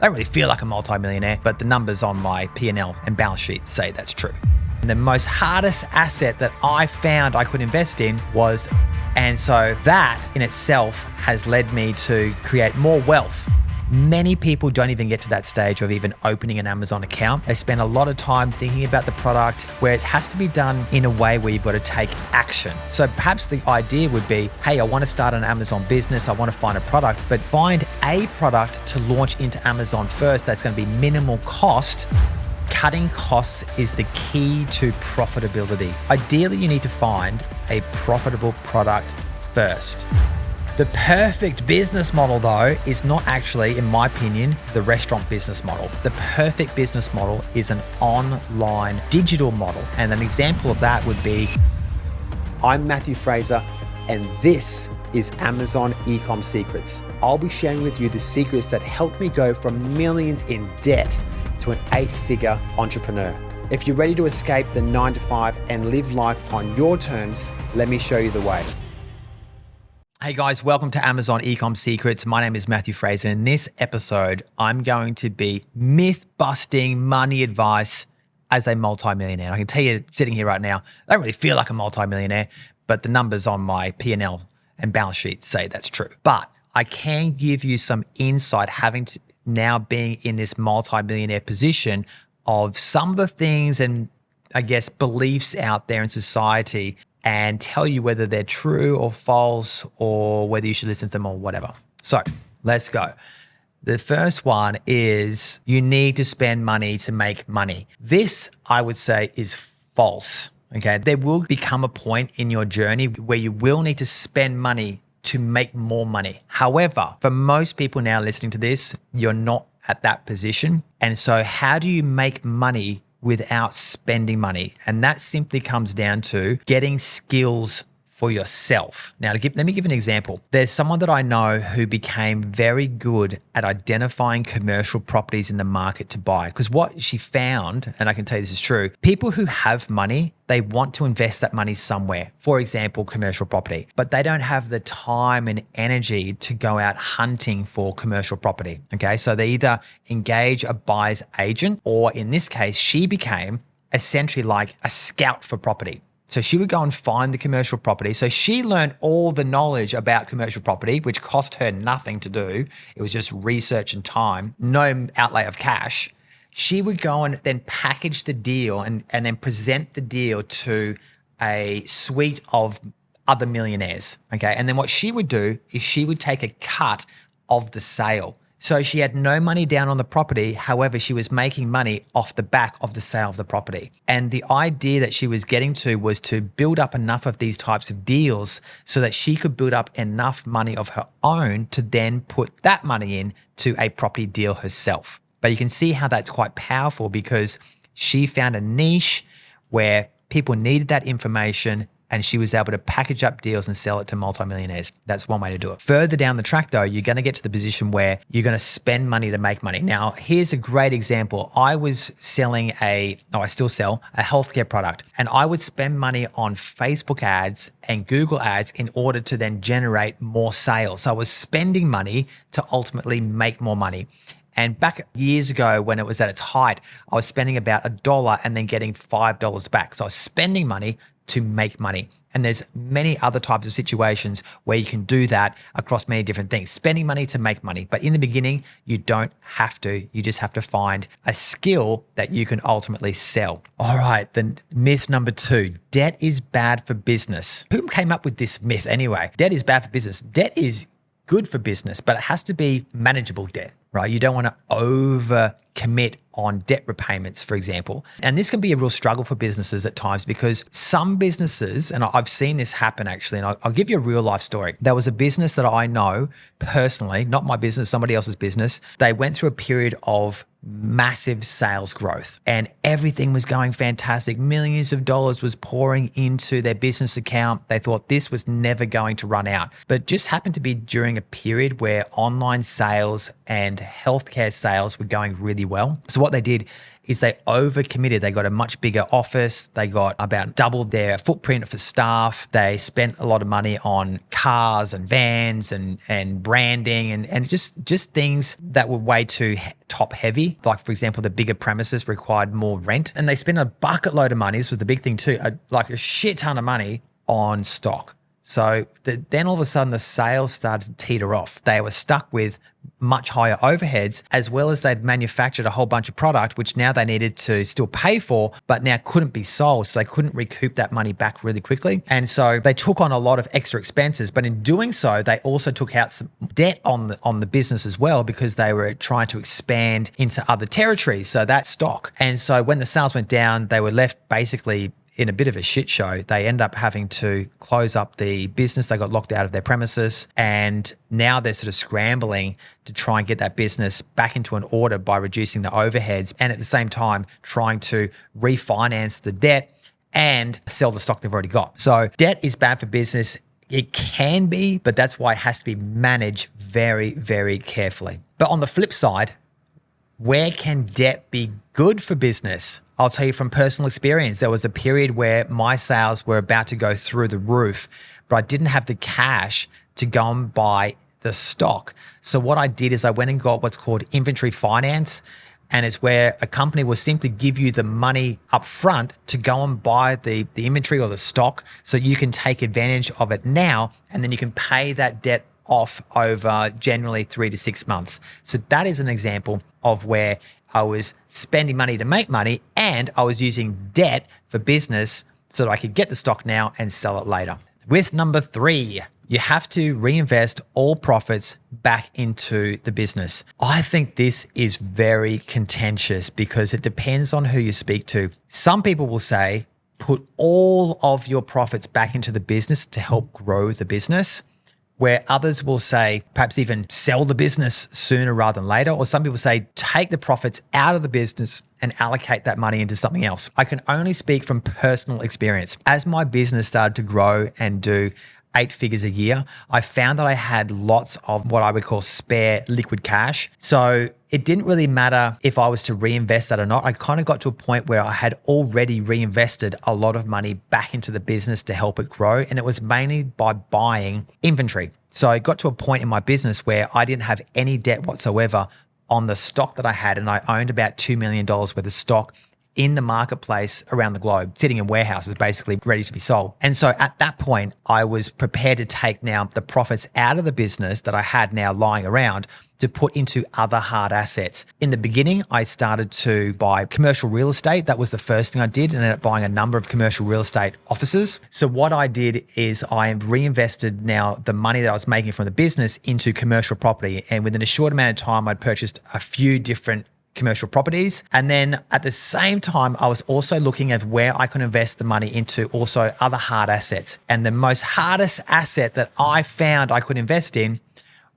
I don't really feel like a multi-millionaire, but the numbers on my P&L and balance sheet say that's true. And the most hardest asset that I found I could invest in was, and so that in itself has led me to create more wealth. Many people don't even get to that stage of even opening an Amazon account. They spend a lot of time thinking about the product where it has to be done in a way where you've got to take action. So perhaps the idea would be, hey, I want to start an Amazon business. I want to find a product, but find a product to launch into Amazon first that's going to be minimal cost. Cutting costs is the key to profitability. Ideally, you need to find a profitable product first. The perfect business model, though, is not actually, in my opinion, the restaurant business model. The perfect business model is an online digital model. And an example of that would be, I'm Matthew Fraser, and this is Amazon Ecom Secrets. I'll be sharing with you the secrets that helped me go from millions in debt to an 8-figure entrepreneur. If you're ready to escape the 9-to-5 and live life on your terms, let me show you the way. Hey guys, welcome to Amazon Ecom Secrets. My name is Matthew Fraser. In this episode, I'm going to be myth-busting money advice as a multi-millionaire. I can tell you sitting here right now, I don't really feel like a multi-millionaire, but the numbers on my P&L and balance sheet say that's true. But I can give you some insight having to now being in this multi-millionaire position of some of the things and I guess beliefs out there in society and tell you whether they're true or false or whether you should listen to them or whatever. So let's go. The first one is you need to spend money to make money. This, I would say, is false. Okay. There will become a point in your journey where you will need to spend money to make more money. However, for most people now listening to this, you're not at that position. And so how do you make money without spending money? And that simply comes down to getting skills for yourself. Now, let me give an example. There's someone that I know who became very good at identifying commercial properties in the market to buy. Because what she found, and I can tell you this is true, people who have money, they want to invest that money somewhere. For example, commercial property, but they don't have the time and energy to go out hunting for commercial property. Okay, so they either engage a buyer's agent, or in this case, she became essentially like a scout for property. So she would go and find the commercial property. So she learned all the knowledge about commercial property, which cost her nothing to do. It was just research and time, no outlay of cash. She would go and then package the deal and then present the deal to a suite of other millionaires. Okay. And then what she would do is she would take a cut of the sale. So she had no money down on the property. However, she was making money off the back of the sale of the property. And the idea that she was getting to was to build up enough of these types of deals so that she could build up enough money of her own to then put that money in to a property deal herself. But you can see how that's quite powerful because she found a niche where people needed that information and she was able to package up deals and sell it to multimillionaires. That's one way to do it. Further down the track though, you're going to get to the position where you're going to spend money to make money. Now, here's a great example. I was selling I still sell a healthcare product, and I would spend money on Facebook ads and Google ads in order to then generate more sales. So I was spending money to ultimately make more money. And back years ago when it was at its height, I was spending about $1 and then getting $5 back. So I was spending money to make money. And there's many other types of situations where you can do that across many different things, spending money to make money. But in the beginning, you don't have to. You just have to find a skill that you can ultimately sell. All right, then myth number 2, debt is bad for business. Who came up with this myth anyway? Debt is bad for business. Debt is good for business, but it has to be manageable debt, right? You don't want to over commit on debt repayments, for example. And this can be a real struggle for businesses at times because some businesses, and I've seen this happen actually, and I'll give you a real life story. There was a business that I know personally, not my business, somebody else's business. They went through a period of massive sales growth and everything was going fantastic. Millions of dollars was pouring into their business account. They thought this was never going to run out, but it just happened to be during a period where online sales and healthcare sales were going really well. So what they did is they overcommitted. They got a much bigger office. They got about doubled their footprint for staff. They spent a lot of money on cars and vans and branding and just things that were way too top heavy. Like for example, the bigger premises required more rent, and they spent a bucket load of money. This was the big thing too, like a shit ton of money on stock. So then all of a sudden the sales started to teeter off. They were stuck with much higher overheads, as well as they'd manufactured a whole bunch of product, which now they needed to still pay for, but now couldn't be sold. So they couldn't recoup that money back really quickly. And so they took on a lot of extra expenses, but in doing so, they also took out some debt on the business as well, because they were trying to expand into other territories. So that's stock. And so when the sales went down, they were left basically in a bit of a shit show. They end up having to close up the business. They got locked out of their premises, and now they're sort of scrambling to try and get that business back into an order by reducing the overheads, and at the same time trying to refinance the debt and sell the stock they've already got. So debt is bad for business. It can be, but that's why it has to be managed very, very carefully. But on the flip side, where can debt be good for business? I'll tell you from personal experience, there was a period where my sales were about to go through the roof, but I didn't have the cash to go and buy the stock. So what I did is I went and got what's called inventory finance. And it's where a company will simply give you the money up front to go and buy the inventory or the stock, so you can take advantage of it now, and then you can pay that debt off over generally 3 to 6 months. So that is an example of where I was spending money to make money, and I was using debt for business so that I could get the stock now and sell it later. With number 3, you have to reinvest all profits back into the business. I think this is very contentious because it depends on who you speak to. Some people will say, put all of your profits back into the business to help grow the business, where others will say, perhaps even sell the business sooner rather than later. Or some people say, take the profits out of the business and allocate that money into something else. I can only speak from personal experience. As my business started to grow and do 8 figures a year, I found that I had lots of what I would call spare liquid cash. So it didn't really matter if I was to reinvest that or not. I kind of got to a point where I had already reinvested a lot of money back into the business to help it grow. And it was mainly by buying inventory. So I got to a point in my business where I didn't have any debt whatsoever on the stock that I had. And I owned about $2 million worth of stock in the marketplace around the globe, sitting in warehouses, basically ready to be sold. And so at that point, I was prepared to take now the profits out of the business that I had now lying around to put into other hard assets. In the beginning, I started to buy commercial real estate. That was the first thing I did, and ended up buying a number of commercial real estate offices. So what I did is I reinvested now the money that I was making from the business into commercial property. And within a short amount of time, I'd purchased a few different commercial properties. And then at the same time, I was also looking at where I could invest the money into also other hard assets. And the most hardest asset that I found I could invest in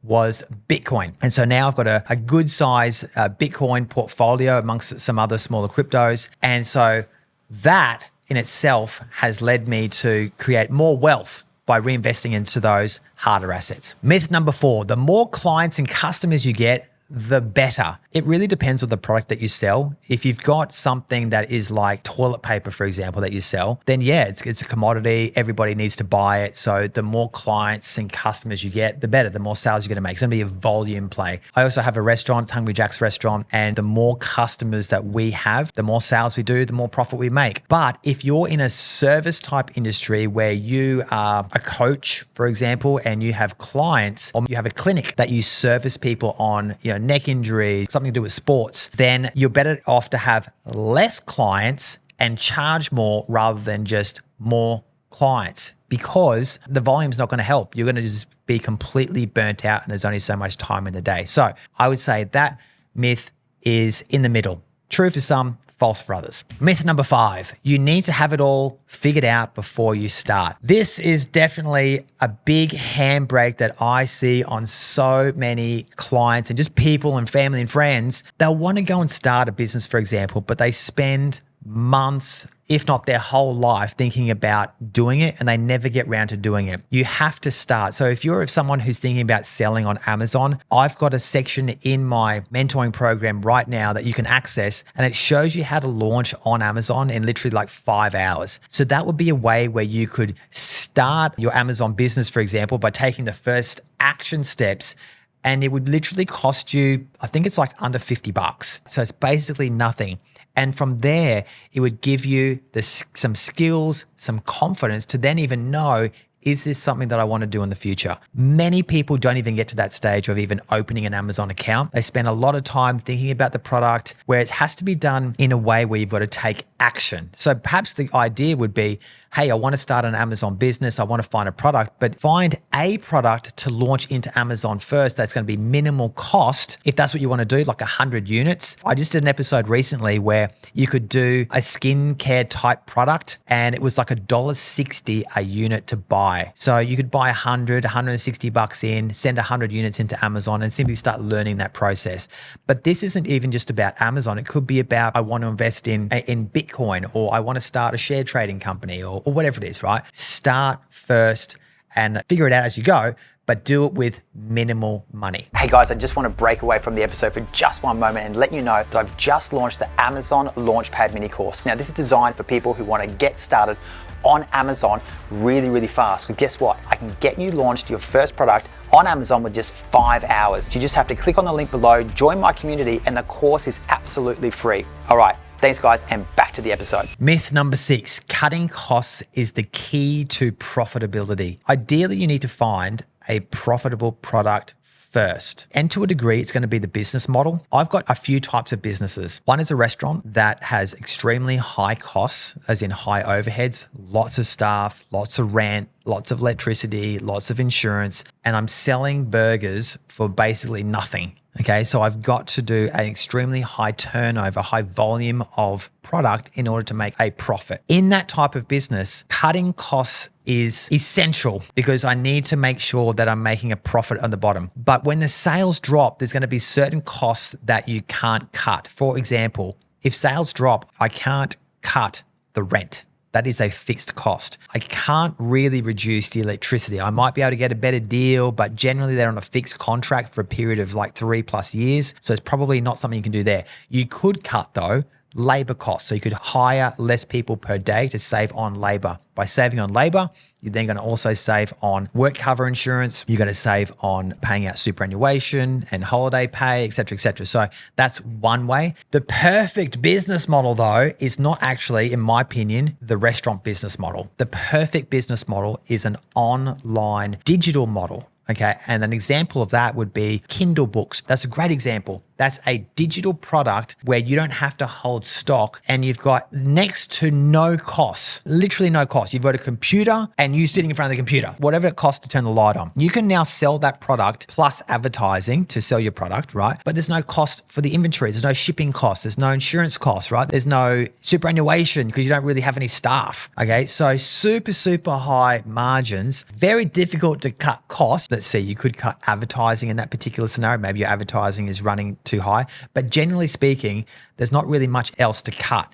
was Bitcoin. And so now I've got a good size Bitcoin portfolio amongst some other smaller cryptos. And so that in itself has led me to create more wealth by reinvesting into those harder assets. Myth number 4, the more clients and customers you get, the better. It really depends on the product that you sell. If you've got something that is like toilet paper, for example, that you sell, then yeah, it's a commodity. Everybody needs to buy it. So the more clients and customers you get, the better, the more sales you're going to make. It's going to be a volume play. I also have a restaurant, Hungry Jack's restaurant, and the more customers that we have, the more sales we do, the more profit we make. But if you're in a service type industry where you are a coach, for example, and you have clients, or you have a clinic that you service people on, neck injuries, something to do with sports, then you're better off to have less clients and charge more rather than just more clients, because the volume's not going to help. You're going to just be completely burnt out, and there's only so much time in the day. So I would say that myth is in the middle. True for some, false for others. Myth number 5, you need to have it all figured out before you start. This is definitely a big handbrake that I see on so many clients and just people and family and friends. They'll want to go and start a business, for example, but they spend months, if not their whole life, thinking about doing it, and they never get around to doing it. You have to start. So if you're someone who's thinking about selling on Amazon, I've got a section in my mentoring program right now that you can access, and it shows you how to launch on Amazon in literally like 5 hours. So that would be a way where you could start your Amazon business, for example, by taking the first action steps and it would literally cost you, I think it's like under $50. So it's basically nothing. And from there, it would give you some skills, some confidence to then even know, is this something that I want to do in the future? Many people don't even get to that stage of even opening an Amazon account. They spend a lot of time thinking about the product, where it has to be done in a way where you've got to take action. So perhaps the idea would be, hey, I want to start an Amazon business. I want to find a product, but find a product to launch into Amazon first that's going to be minimal cost. If that's what you want to do, like 100 units. I just did an episode recently where you could do a skincare type product and it was like $1.60 a unit to buy. So you could buy 160 bucks in, send 100 units into Amazon and simply start learning that process. But this isn't even just about Amazon. It could be about, I want to invest in Bitcoin, or I want to start a share trading company, or whatever it is, right? Start first and figure it out as you go, but do it with minimal money. Hey guys, I just want to break away from the episode for just one moment and let you know that I've just launched the Amazon Launchpad mini course. Now, this is designed for people who want to get started on Amazon really, really fast. Because guess what? I can get you launched your first product on Amazon with just 5 hours. You just have to click on the link below, join my community, and the course is absolutely free. All right. Thanks, guys, and back to the episode. Myth number 6, cutting costs is the key to profitability. Ideally, you need to find a profitable product first. And to a degree, it's going to be the business model. I've got a few types of businesses. One is a restaurant that has extremely high costs, as in high overheads, lots of staff, lots of rent, lots of electricity, lots of insurance, and I'm selling burgers for basically nothing. Okay, so I've got to do an extremely high turnover, high volume of product in order to make a profit. In that type of business, cutting costs is essential because I need to make sure that I'm making a profit on the bottom. But when the sales drop, there's going to be certain costs that you can't cut. For example, if sales drop, I can't cut the rent. That is a fixed cost. I can't really reduce the electricity. I might be able to get a better deal, but generally they're on a fixed contract for a period of like 3+ years. So it's probably not something you can do there. You could cut though, labor costs. So you could hire less people per day to save on labor. By saving on labor, you're then going to also save on work cover insurance. You're going to save on paying out superannuation and holiday pay, et cetera, et cetera. So that's one way. The perfect business model though is not actually, in my opinion, the restaurant business model. The perfect business model is an online digital model. Okay. And an example of that would be Kindle books. That's a great example. That's a digital product where you don't have to hold stock and you've got next to no costs, literally no cost. You've got a computer and you sitting in front of the computer, whatever it costs to turn the light on. You can now sell that product plus advertising to sell your product, right? But there's no cost for the inventory. There's no shipping costs. There's no insurance costs, right? There's no superannuation because you don't really have any staff. Okay. So super, super high margins, very difficult to cut costs. Let's see, you could cut advertising in that particular scenario. Maybe your advertising is running too high, but generally speaking, there's not really much else to cut.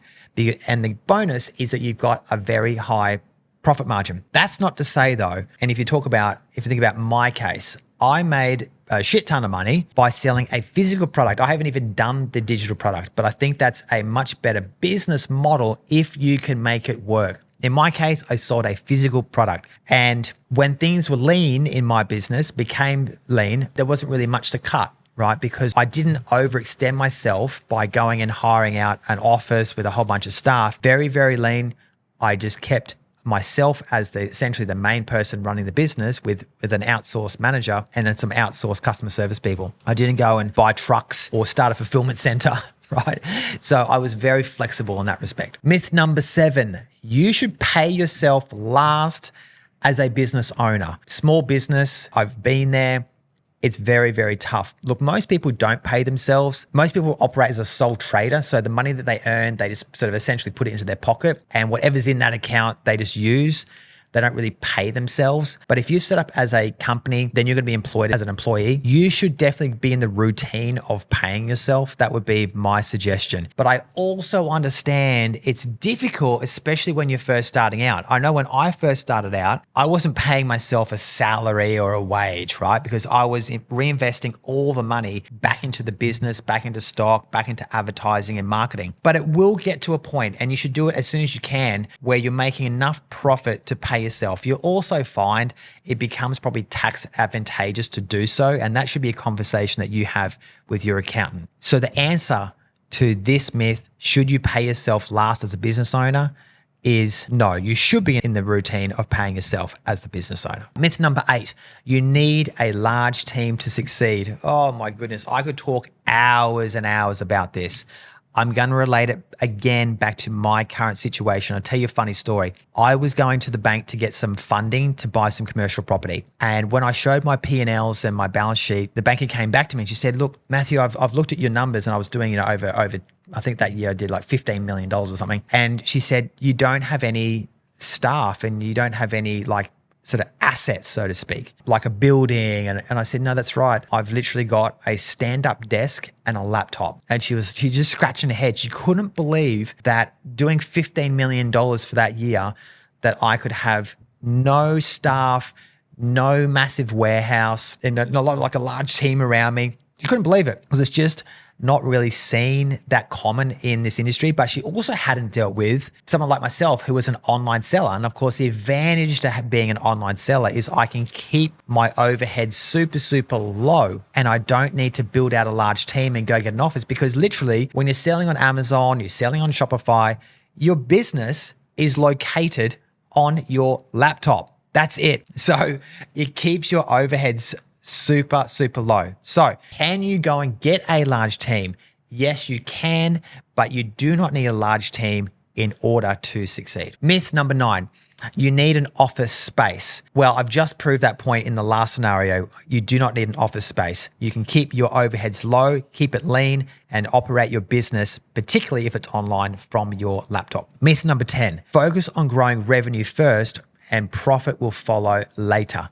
And the bonus is that you've got a very high profit margin. That's not to say though, and if you think about my case, I made a shit ton of money by selling a physical product. I haven't even done the digital product, but I think that's a much better business model if you can make it work. In my case, I sold a physical product. And when things were lean in my business, became lean, there wasn't really much to cut, right? Because I didn't overextend myself by going and hiring out an office with a whole bunch of staff. Very, very lean. I just kept myself as essentially the main person running the business with an outsourced manager and then some outsourced customer service people. I didn't go and buy trucks or start a fulfillment center. Right? So I was very flexible in that respect. Myth number 7, you should pay yourself last as a business owner. Small business, I've been there. It's very, very tough. Look, most people don't pay themselves. Most people operate as a sole trader. So the money that they earn, they just sort of essentially put it into their pocket and whatever's in that account, they just use. They don't really pay themselves. But if you've set up as a company, then you're going to be employed as an employee. You should definitely be in the routine of paying yourself. That would be my suggestion. But I also understand it's difficult, especially when you're first starting out. I know when I first started out, I wasn't paying myself a salary or a wage, right? Because I was reinvesting all the money back into the business, back into stock, back into advertising and marketing. But it will get to a point, and you should do it as soon as you can, where you're making enough profit to pay pay yourself. You'll also find it becomes probably tax advantageous to do so. And that should be a conversation that you have with your accountant. So the answer to this myth, should you pay yourself last as a business owner, is no. You should be in the routine of paying yourself as the business owner. Myth number 8, you need a large team to succeed. Oh my goodness, I could talk hours and hours about this. I'm going to relate it again back to my current situation. I'll tell you a funny story. I was going to the bank to get some funding to buy some commercial property. And when I showed my P&Ls and my balance sheet, the banker came back to me and she said, look, Matthew, I've looked at your numbers, and I was doing, over, I think that year I did like $15 million or something. And she said, you don't have any staff and you don't have any sort of assets, so to speak, like a building. And I said, no, that's right. I've literally got a stand-up desk and a laptop. And she's just scratching her head. She couldn't believe that doing $15 million for that year, that I could have no staff, no massive warehouse, and not like a large team around me. She couldn't believe it because it's just not really seen that common in this industry. But she also hadn't dealt with someone like myself who was an online seller. And of course, the advantage to being an online seller is I can keep my overhead super, super low, and I don't need to build out a large team and go get an office, because literally when you're selling on Amazon, you're selling on Shopify, your business is located on your laptop. That's it. So it keeps your overheads super, super low. So can you go and get a large team? Yes, you can, but you do not need a large team in order to succeed. Myth number 9, you need an office space. Well, I've just proved that point in the last scenario. You do not need an office space. You can keep your overheads low, keep it lean, and operate your business, particularly if it's online, from your laptop. Myth number 10, focus on growing revenue first and profit will follow later.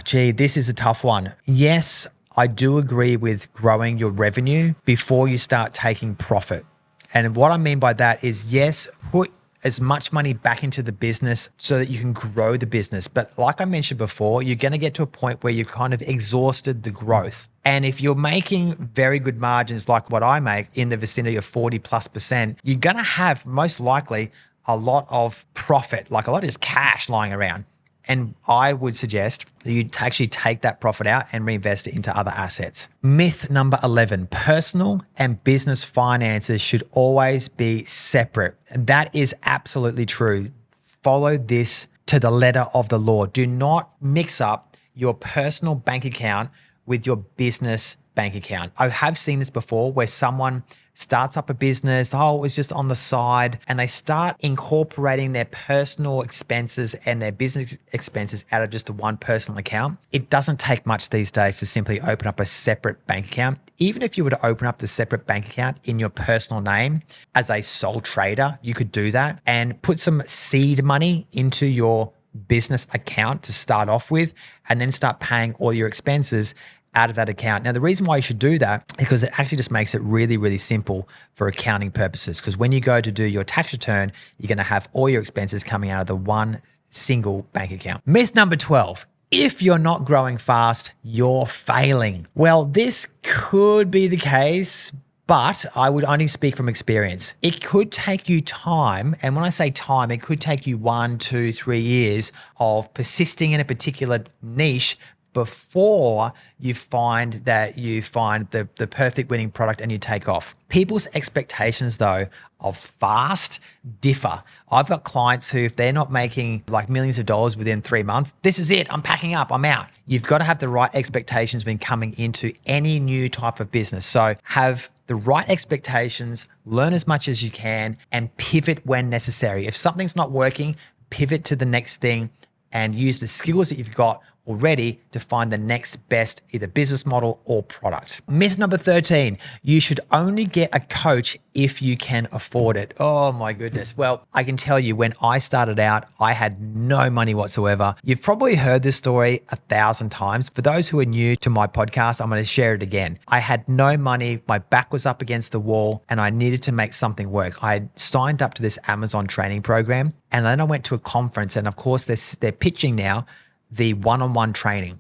Gee, this is a tough one. Yes, I do agree with growing your revenue before you start taking profit. And what I mean by that is, yes, put as much money back into the business so that you can grow the business. But like I mentioned before, you're going to get to a point where you've kind of exhausted the growth. And if you're making very good margins like what I make in the vicinity of 40+%, you're going to have most likely a lot of profit, like a lot of just cash lying around. And I would suggest that you actually take that profit out and reinvest it into other assets. Myth number 11, personal and business finances should always be separate. And that is absolutely true. Follow this to the letter of the law. Do not mix up your personal bank account with your business bank account. I have seen this before where someone starts up a business, it was just on the side, and they start incorporating their personal expenses and their business expenses out of just the one personal account. It doesn't take much these days to simply open up a separate bank account. Even if you were to open up the separate bank account in your personal name as a sole trader, you could do that and put some seed money into your business account to start off with, and then start paying all your expenses out of that account. Now, the reason why you should do that is because it actually just makes it really, really simple for accounting purposes. Because when you go to do your tax return, you're going to have all your expenses coming out of the one single bank account. Myth number 12, if you're not growing fast, you're failing. Well, this could be the case, but I would only speak from experience. It could take you time. And when I say time, it could take you 1, 2, 3 years of persisting in a particular niche before you find the perfect winning product and you take off. People's expectations, though, of fast differ. I've got clients who, if they're not making like millions of dollars within 3 months, this is it, I'm packing up, I'm out. You've got to have the right expectations when coming into any new type of business. So have the right expectations, learn as much as you can, and pivot when necessary. If something's not working, pivot to the next thing and use the skills that you've got already to find the next best either business model or product. Myth number 13, you should only get a coach if you can afford it. Oh my goodness. Well, I can tell you, when I started out, I had no money whatsoever. You've probably heard this story 1,000 times. For those who are new to my podcast, I'm going to share it again. I had no money. My back was up against the wall and I needed to make something work. I had signed up to this Amazon training program, and then I went to a conference, and of course they're pitching now the one-on-one training.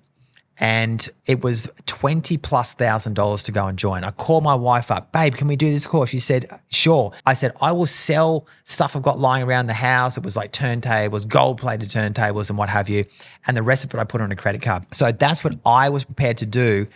and it was $20,000+ to go and join. I called my wife up, babe, can we do this course? She said, sure. I said, I will sell stuff I've got lying around the house. It was like turntables, gold-plated turntables and what have you. And the rest of it I put on a credit card. So that's what I was prepared to do,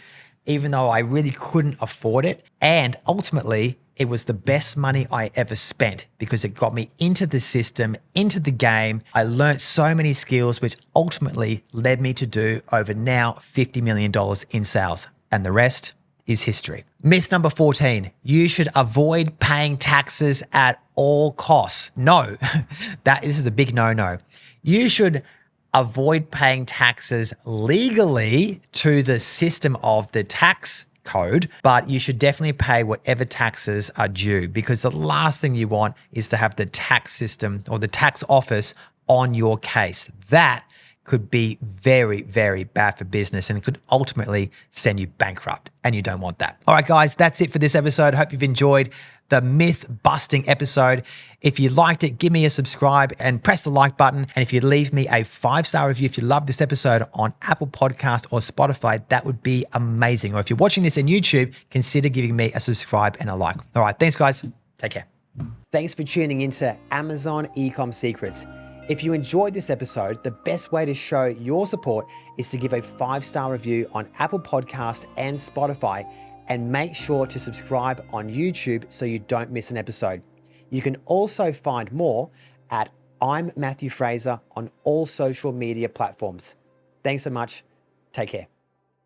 even though I really couldn't afford it. And ultimately, it was the best money I ever spent because it got me into the system, into the game. I learned so many skills, which ultimately led me to do over now $50 million in sales. And the rest is history. Myth number 14, you should avoid paying taxes at all costs. No, this is a big no-no. You should avoid paying taxes legally to the system of the tax code, but you should definitely pay whatever taxes are due, because the last thing you want is to have the tax system or the tax office on your case. That could be very, very bad for business and it could ultimately send you bankrupt, and you don't want that. All right, guys, that's it for this episode. Hope you've enjoyed the myth busting episode. If you liked it, give me a subscribe and press the like button. And if you leave me a 5-star review, if you love this episode on Apple Podcast or Spotify, that would be amazing. Or if you're watching this on YouTube, consider giving me a subscribe and a like. All right, thanks guys. Take care. Thanks for tuning into Amazon Ecom Secrets. If you enjoyed this episode, the best way to show your support is to give a 5-star review on Apple Podcast and Spotify, and make sure to subscribe on YouTube so you don't miss an episode. You can also find more at I'm Matthew Fraser on all social media platforms. Thanks so much. Take care.